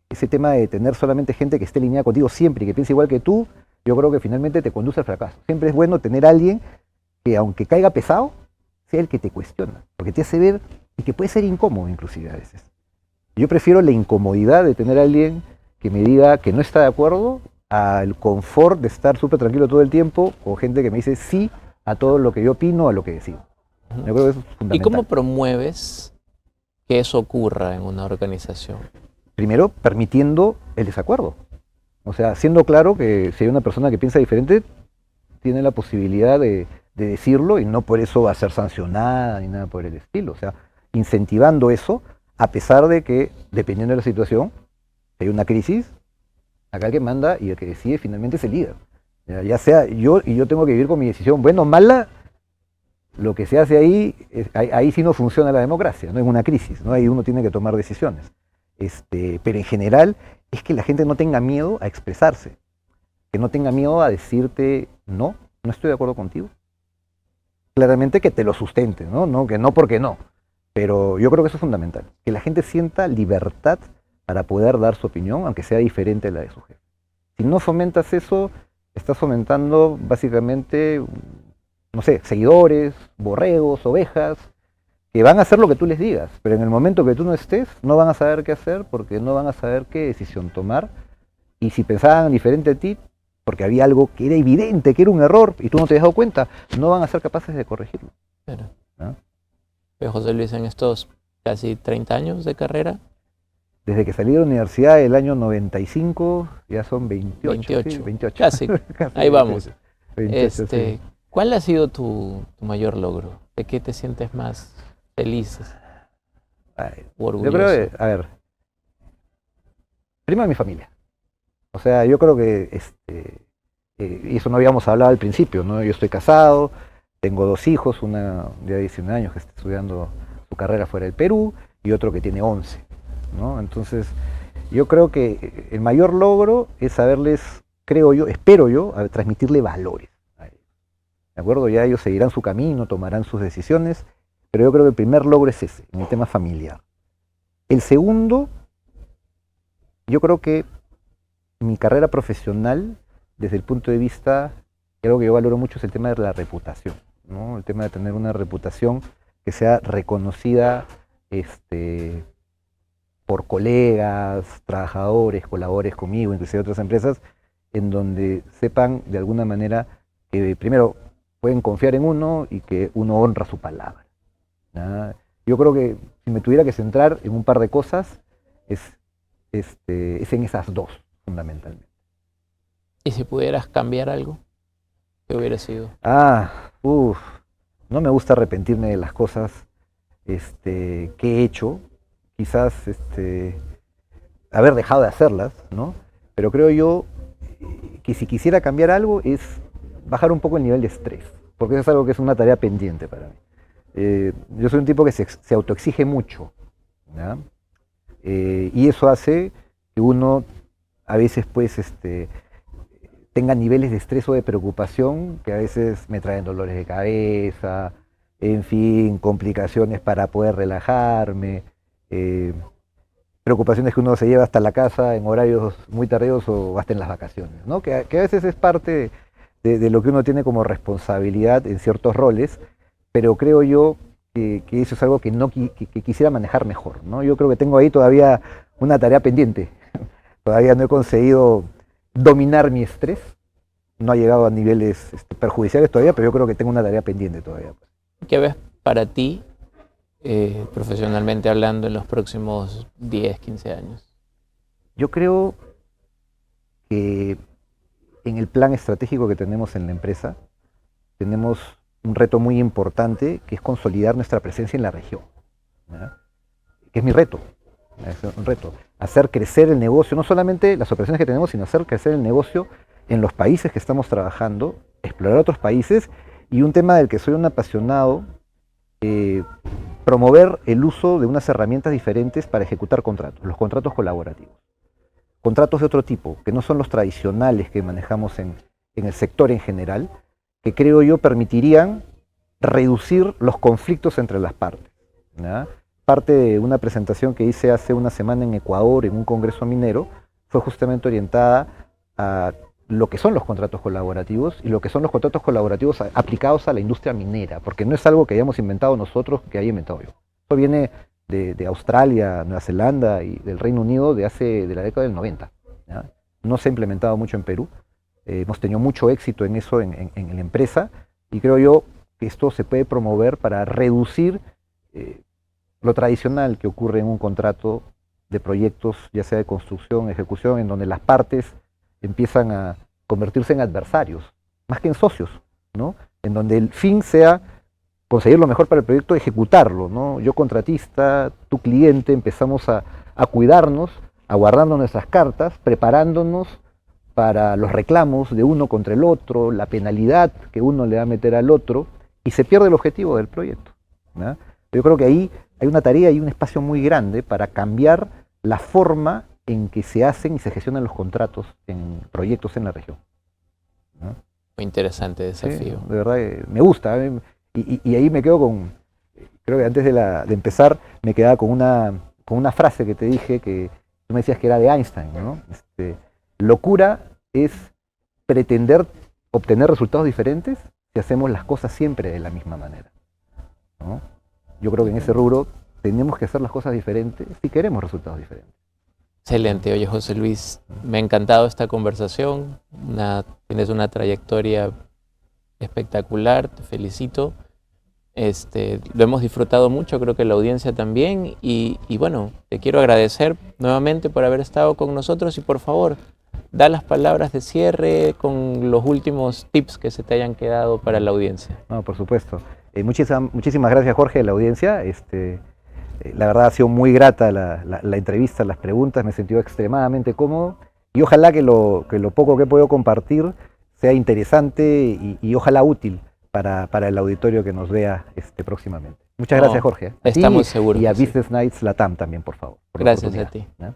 Speaker 2: Ese tema de tener solamente gente que esté alineada contigo siempre y que piense igual que tú, yo creo que finalmente te conduce al fracaso. Siempre es bueno tener a alguien que aunque caiga pesado, sea el que te cuestiona, porque te hace ver y que puede ser incómodo inclusive a veces. Yo prefiero la incomodidad de tener a alguien que me diga que no está de acuerdo al confort de estar súper tranquilo todo el tiempo o gente que me dice sí a todo lo que yo opino, a lo que decido. Yo creo que eso es fundamental.
Speaker 1: ¿Y cómo promueves que eso ocurra en una organización?
Speaker 2: Primero, permitiendo el desacuerdo. O sea, siendo claro que si hay una persona que piensa diferente, tiene la posibilidad de decirlo y no por eso va a ser sancionada ni nada por el estilo. O sea, incentivando eso, A pesar de que, dependiendo de la situación, si hay una crisis, acá el que manda y el que decide finalmente es el líder. Ya sea yo, y yo tengo que vivir con mi decisión, buena o mala, lo que se hace ahí, ahí sí no funciona la democracia, no es una crisis, ¿no? Ahí uno tiene que tomar decisiones. Pero en general es que la gente no tenga miedo a expresarse, que no tenga miedo a decirte, no, no estoy de acuerdo contigo. Claramente que te lo sustente, ¿no? No, que no porque no. Pero yo creo que eso es fundamental, que la gente sienta libertad para poder dar su opinión, aunque sea diferente a la de su jefe. Si no fomentas eso, estás fomentando básicamente, no sé, seguidores, borregos, ovejas, que van a hacer lo que tú les digas, pero en el momento que tú no estés, no van a saber qué hacer porque no van a saber qué decisión tomar. Y si pensaban diferente a ti, porque había algo que era evidente, que era un error, y tú no te has dado cuenta, no van a ser capaces de corregirlo.
Speaker 1: Claro.
Speaker 2: ¿No?
Speaker 1: Pero José Luis, en estos casi 30 años de carrera.
Speaker 2: Desde que salí de la universidad el año 95, ya son 28.
Speaker 1: 28.
Speaker 2: Sí, 28.
Speaker 1: Casi. Ahí vamos.
Speaker 2: 28, sí.
Speaker 1: ¿Cuál ha sido tu mayor logro? ¿De qué te sientes más feliz o orgulloso?
Speaker 2: Yo creo que, a ver, primero mi familia. O sea, yo creo que, y eso no habíamos hablado al principio, ¿no? Yo estoy casado, tengo 2 hijos, una de 19 años que está estudiando su carrera fuera del Perú y otro que tiene 11, ¿no? Entonces, yo creo que el mayor logro es saberles, creo yo, espero yo, transmitirle valores a ellos. ¿De acuerdo? Ya ellos seguirán su camino, tomarán sus decisiones, pero yo creo que el primer logro es ese, en el tema familiar. El segundo, yo creo que mi carrera profesional, desde el punto de vista, creo que yo valoro mucho es el tema de la reputación, ¿no? El tema de tener una reputación que sea reconocida por colegas, trabajadores, colaboradores conmigo, inclusive otras empresas, en donde sepan de alguna manera que primero pueden confiar en uno y que uno honra su palabra, ¿no? Yo creo que si me tuviera que centrar en un par de cosas, es en esas 2, fundamentalmente.
Speaker 1: ¿Y si pudieras cambiar algo? ¿Qué hubiera sido?
Speaker 2: No me gusta arrepentirme de las cosas que he hecho, quizás haber dejado de hacerlas, ¿no? Pero creo yo que si quisiera cambiar algo es bajar un poco el nivel de estrés, porque eso es algo que es una tarea pendiente para mí. Yo soy un tipo que se autoexige mucho, ¿ya? Y eso hace que uno a veces pues tenga niveles de estrés o de preocupación que a veces me traen dolores de cabeza, en fin, complicaciones para poder relajarme, preocupaciones que uno se lleva hasta la casa en horarios muy tardíos o hasta en las vacaciones, ¿no? Que a veces es parte de lo que uno tiene como responsabilidad en ciertos roles, pero creo yo que eso es algo que quisiera manejar mejor, ¿no? Yo creo que tengo ahí todavía una tarea pendiente. Todavía no he conseguido dominar mi estrés. No ha llegado a niveles perjudiciales todavía, pero yo creo que tengo una tarea pendiente todavía.
Speaker 1: ¿Qué ves para ti, profesionalmente hablando, en los próximos 10, 15 años?
Speaker 2: Yo creo que en el plan estratégico que tenemos en la empresa, tenemos un reto muy importante que es consolidar nuestra presencia en la región, ¿verdad? Que es mi reto. Es un reto, hacer crecer el negocio, no solamente las operaciones que tenemos, sino hacer crecer el negocio en los países que estamos trabajando, explorar otros países, y un tema del que soy un apasionado, promover el uso de unas herramientas diferentes para ejecutar contratos, los contratos colaborativos. Contratos de otro tipo, que no son los tradicionales que manejamos en el sector en general, que creo yo permitirían reducir los conflictos entre las partes, ¿ya? Parte de una presentación que hice hace una semana en Ecuador, en un congreso minero, fue justamente orientada a lo que son los contratos colaborativos y lo que son los contratos colaborativos aplicados a la industria minera, porque no es algo que hayamos inventado nosotros, que haya inventado yo. Esto viene de Australia, Nueva Zelanda y del Reino Unido de la década del 90, ¿ya? No se ha implementado mucho en Perú. Hemos tenido mucho éxito en eso en la empresa, y creo yo que esto se puede promover para reducir lo tradicional que ocurre en un contrato de proyectos, ya sea de construcción, ejecución, en donde las partes empiezan a convertirse en adversarios, más que en socios, ¿no? En donde el fin sea conseguir lo mejor para el proyecto, ejecutarlo, ¿no? Yo contratista, tu cliente, empezamos a cuidarnos, aguardando nuestras cartas, preparándonos para los reclamos de uno contra el otro, la penalidad que uno le va a meter al otro, y se pierde el objetivo del proyecto, ¿no? Yo creo que ahí hay una tarea y un espacio muy grande para cambiar la forma en que se hacen y se gestionan los contratos en proyectos en la región, ¿no?
Speaker 1: Muy interesante desafío.
Speaker 2: Sí, de verdad me gusta. Y ahí me quedo con, creo que antes de empezar, me quedaba con una frase que te dije, que tú me decías que era de Einstein, ¿no? Locura es pretender obtener resultados diferentes si hacemos las cosas siempre de la misma manera, ¿no? Yo creo que en ese rubro tenemos que hacer las cosas diferentes si queremos resultados diferentes.
Speaker 1: Excelente. Oye, José Luis, me ha encantado esta conversación. Tienes una trayectoria espectacular, te felicito. Lo hemos disfrutado mucho, creo que la audiencia también. Y bueno, te quiero agradecer nuevamente por haber estado con nosotros y por favor, da las palabras de cierre con los últimos tips que se te hayan quedado para la audiencia.
Speaker 2: No, por supuesto. Muchísimas gracias, Jorge, de la audiencia. La verdad ha sido muy grata la entrevista, las preguntas, me he sentido extremadamente cómodo y ojalá que lo poco que he podido compartir sea interesante y ojalá útil para el auditorio que nos vea próximamente. Muchas gracias, Jorge.
Speaker 1: Estamos seguros.
Speaker 2: Y a Business Nights Latam también, por favor.
Speaker 1: Gracias a ti.
Speaker 2: ¿No?